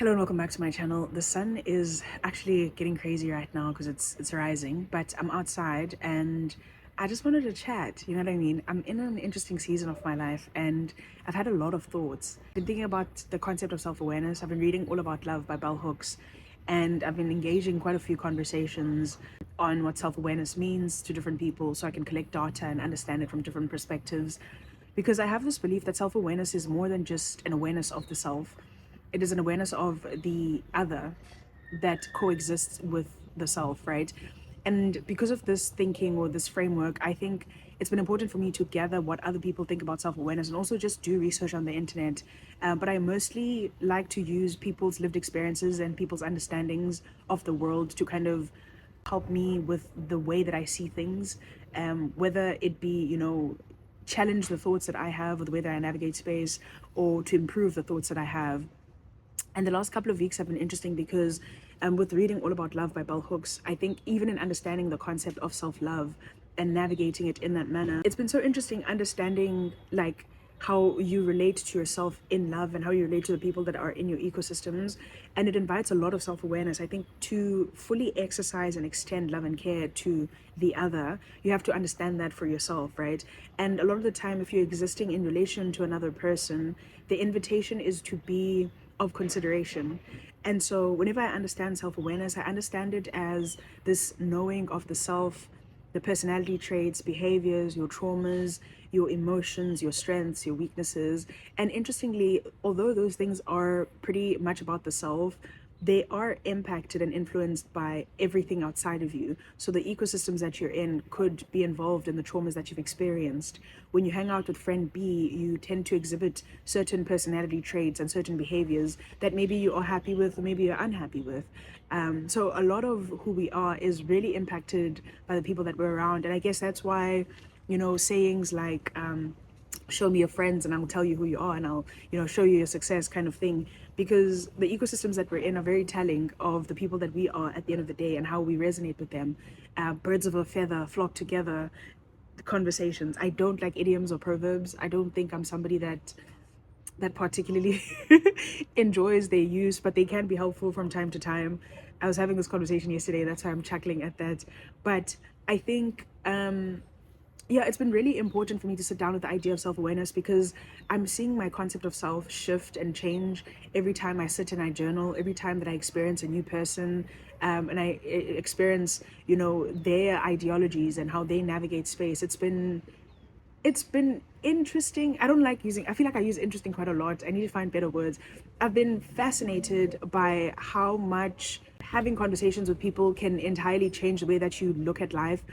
Hello and welcome back to my channel. The sun is actually getting crazy right now because it's rising, but I'm outside and I just wanted to chat, you know what I mean? I'm in an interesting season of my life and I've had a lot of thoughts. I've been thinking about the concept of self-awareness. I've been reading All About Love by Bell Hooks, and I've been engaging quite a few conversations on what self-awareness means to different people so I can collect data and understand it from different perspectives. Because I have this belief that self-awareness is more than just an awareness of the self. It is an awareness of the other that coexists with the self, right? And because of this thinking or this framework, I think it's been important for me to gather what other people think about self-awareness and also just do research on the internet. But I mostly like to use people's lived experiences and people's understandings of the world to kind of help me with the way that I see things, whether it be, challenge the thoughts that I have or the way that I navigate space, or to improve the thoughts that I have. And the last couple of weeks have been interesting because with reading All About Love by Bell Hooks, I think even in understanding the concept of self-love and navigating it in that manner, it's been so interesting understanding like how you relate to yourself in love and how you relate to the people that are in your ecosystems. And it invites a lot of self-awareness. I think to fully exercise and extend love and care to the other, you have to understand that for yourself, right? And a lot of the time, if you're existing in relation to another person, the invitation is to be of consideration. And so whenever I understand self-awareness, I understand it as this knowing of the self, the personality traits, behaviors, your traumas, your emotions, your strengths, your weaknesses. And interestingly, although those things are pretty much about the self, they are impacted and influenced by everything outside of you. So the ecosystems that you're in could be involved in the traumas that you've experienced. When you hang out with friend B, you tend to exhibit certain personality traits and certain behaviors that maybe you are happy with or maybe you're unhappy with. So a lot of who we are is really impacted by the people that we're around. And I guess that's why, sayings like, show me your friends and I'll tell you who you are, and I'll, show you your success, kind of thing. Because the ecosystems that we're in are very telling of the people that we are at the end of the day and how we resonate with them. Birds of a feather flock together conversations. I don't like idioms or proverbs. I don't think I'm somebody that particularly enjoys their use, but they can be helpful from time to time. I was having this conversation yesterday, that's why I'm chuckling at that. But I think yeah, it's been really important for me to sit down with the idea of self-awareness because I'm seeing my concept of self shift and change every time I sit and I journal, every time that I experience a new person, and I experience, their ideologies and how they navigate space. It's been interesting. I don't like using, I feel like I use interesting quite a lot. I need to find better words. I've been fascinated by how much having conversations with people can entirely change the way that you look at life,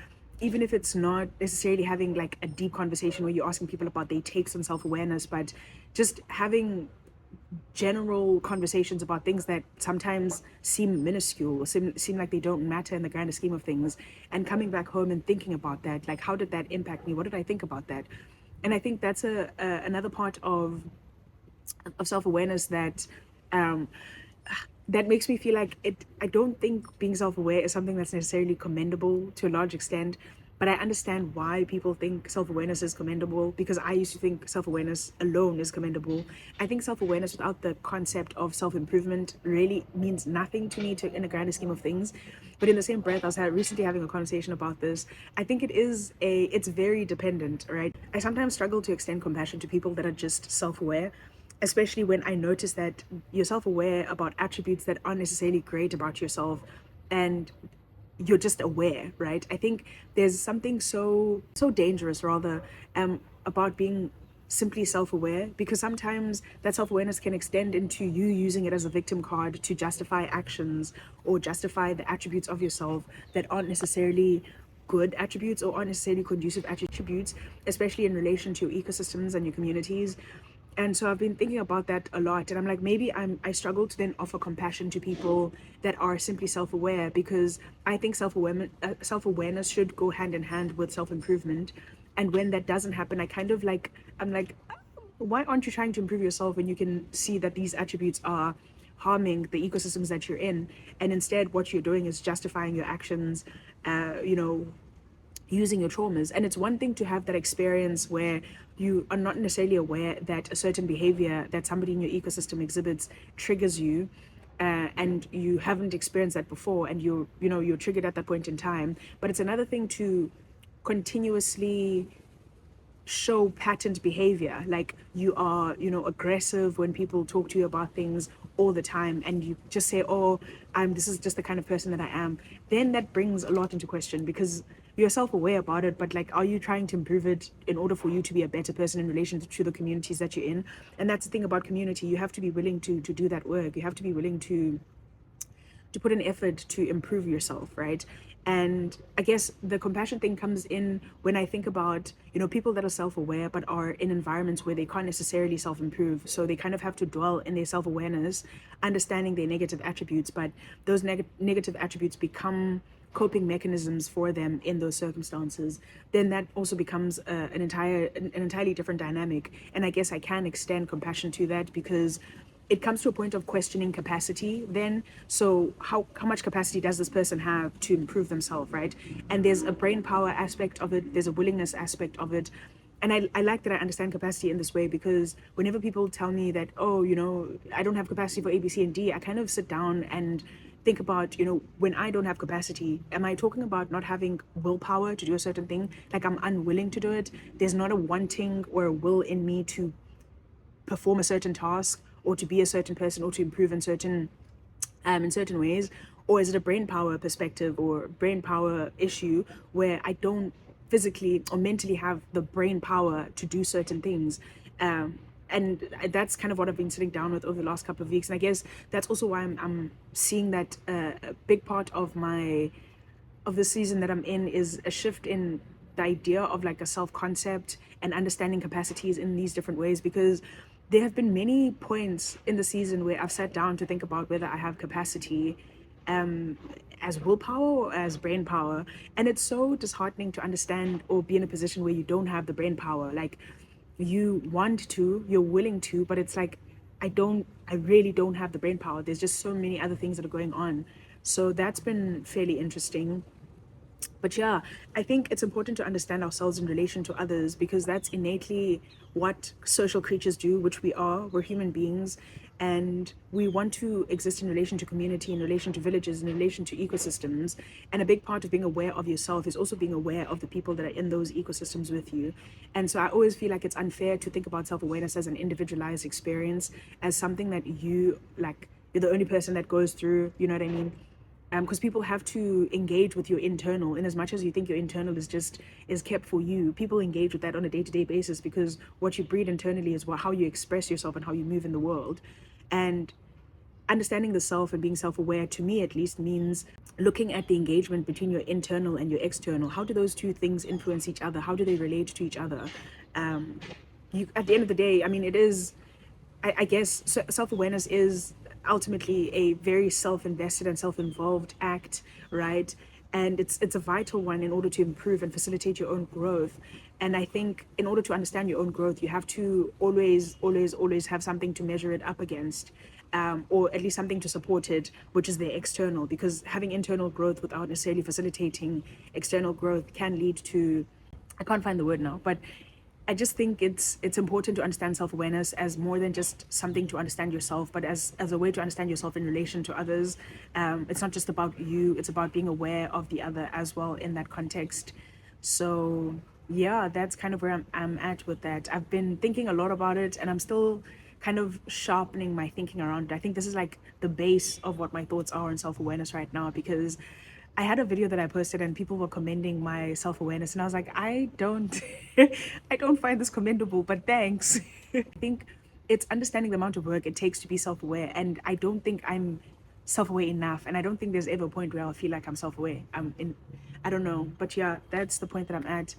even if it's not necessarily having like a deep conversation where you're asking people about their takes on self-awareness, but just having general conversations about things that sometimes seem minuscule or seem like they don't matter in the grander scheme of things, and coming back home and thinking about that, like, how did that impact me? What did I think about that? And I think that's another part of self-awareness um, that makes me feel like it. I don't think being self-aware is something that's necessarily commendable to a large extent, but I understand why people think self-awareness is commendable, because I used to think self-awareness alone is commendable. I think self-awareness without the concept of self-improvement really means nothing to me in a grander scheme of things. But in the same breath, I was recently having a conversation about this. I think it's very dependent, right? I sometimes struggle to extend compassion to people that are just self-aware, especially when I notice that you're self-aware about attributes that aren't necessarily great about yourself, and you're just aware, right? I think there's something so dangerous rather about being simply self-aware, because sometimes that self-awareness can extend into you using it as a victim card to justify actions or justify the attributes of yourself that aren't necessarily good attributes or aren't necessarily conducive attributes, especially in relation to your ecosystems and your communities. And so I've been thinking about that a lot, and I'm like, maybe I struggle to then offer compassion to people that are simply self-aware, because I think self-awareness should go hand in hand with self-improvement. And when that doesn't happen, I'm like, why aren't you trying to improve yourself when you can see that these attributes are harming the ecosystems that you're in? And instead what you're doing is justifying your actions, using your traumas. And it's one thing to have that experience where you are not necessarily aware that a certain behavior that somebody in your ecosystem exhibits triggers you, and you haven't experienced that before, and you're triggered at that point in time. But it's another thing to continuously show patterned behavior, like you are aggressive when people talk to you about things all the time, and you just say, oh, this is just the kind of person that I am. Then that brings a lot into question, because you're self-aware about it, but like, are you trying to improve it in order for you to be a better person in relation to the communities that you're in? And that's the thing about community. You have to be willing to do that work. You have to be willing to put an effort to improve yourself, right? And I guess the compassion thing comes in when I think about, people that are self-aware but are in environments where they can't necessarily self-improve. So they kind of have to dwell in their self-awareness, understanding their negative attributes, but those negative attributes become coping mechanisms for them in those circumstances. Then that also becomes an entirely different dynamic. And I guess I can extend compassion to that, because it comes to a point of questioning capacity then. So how much capacity does this person have to improve themselves, right? And there's a brain power aspect of it, there's a willingness aspect of it. And I like that I understand capacity in this way, because whenever people tell me that, oh, I don't have capacity for A, B, C, and D, I kind of sit down and think about, when I don't have capacity, am I talking about not having willpower to do a certain thing? Like I'm unwilling to do it? There's not a wanting or a will in me to perform a certain task, or to be a certain person, or to improve in certain ways? Or is it a brain power perspective or brain power issue where I don't physically or mentally have the brain power to do certain things? And that's kind of what I've been sitting down with over the last couple of weeks. And I guess that's also why I'm seeing that a big part of the season that I'm in is a shift in the idea of like a self-concept and understanding capacities in these different ways, because there have been many points in the season where I've sat down to think about whether I have capacity as willpower or as brain power. And it's so disheartening to understand or be in a position where you don't have the brain power. Like you want to, you're willing to, but it's like, I really don't have the brain power. There's just so many other things that are going on. So that's been fairly interesting. But yeah, I think it's important to understand ourselves in relation to others, because that's innately what social creatures do, which we are. We're human beings, and we want to exist in relation to community, in relation to villages, in relation to ecosystems. And a big part of being aware of yourself is also being aware of the people that are in those ecosystems with you. And so I always feel like it's unfair to think about self-awareness as an individualized experience, as something that you're the only person that goes through, you know what I mean? Because people have to engage with your internal, in as much as you think your internal is kept for you. People engage with that on a day-to-day basis, because what you breed internally is how you express yourself and how you move in the world. And understanding the self and being self-aware, to me at least, means looking at the engagement between your internal and your external. How do those two things influence each other? How do they relate to each other? At the end of the day, I mean, it is, I guess self-awareness is ultimately a very self-invested and self-involved act, right? And it's a vital one in order to improve and facilitate your own growth. And I think in order to understand your own growth, you have to always have something to measure it up against, or at least something to support it, which is the external. Because having internal growth without necessarily facilitating external growth can lead to, I can't find the word now, but I just think it's important to understand self-awareness as more than just something to understand yourself, but as a way to understand yourself in relation to others. It's not just about you, it's about being aware of the other as well in that context. So yeah, that's kind of where I'm at with that. I've been thinking a lot about it, and I'm still kind of sharpening my thinking around it. I think this is like the base of what my thoughts are on self-awareness right now, because I had a video that I posted and people were commending my self-awareness, and I was like, I don't I don't find this commendable, but thanks. I think it's understanding the amount of work it takes to be self-aware, and I don't think I'm self-aware enough, and I don't think there's ever a point where I'll feel like I'm self-aware. I don't know, but yeah, that's the point that I'm at.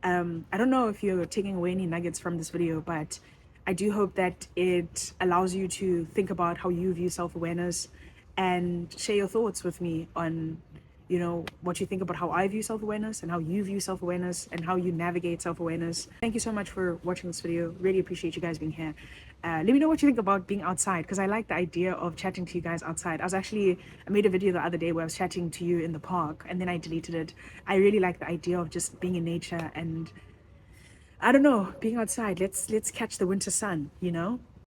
I don't know if you're taking away any nuggets from this video, but I do hope that it allows you to think about how you view self-awareness, and share your thoughts with me on what you think about how I view self-awareness and how you view self-awareness and how you navigate self-awareness. Thank you so much for watching this video. Really appreciate you guys being here. Let me know what you think about being outside, because I like the idea of chatting to you guys outside. I made a video the other day where I was chatting to you in the park, and then I deleted it. I really like the idea of just being in nature and, I don't know, being outside. Let's catch the winter sun,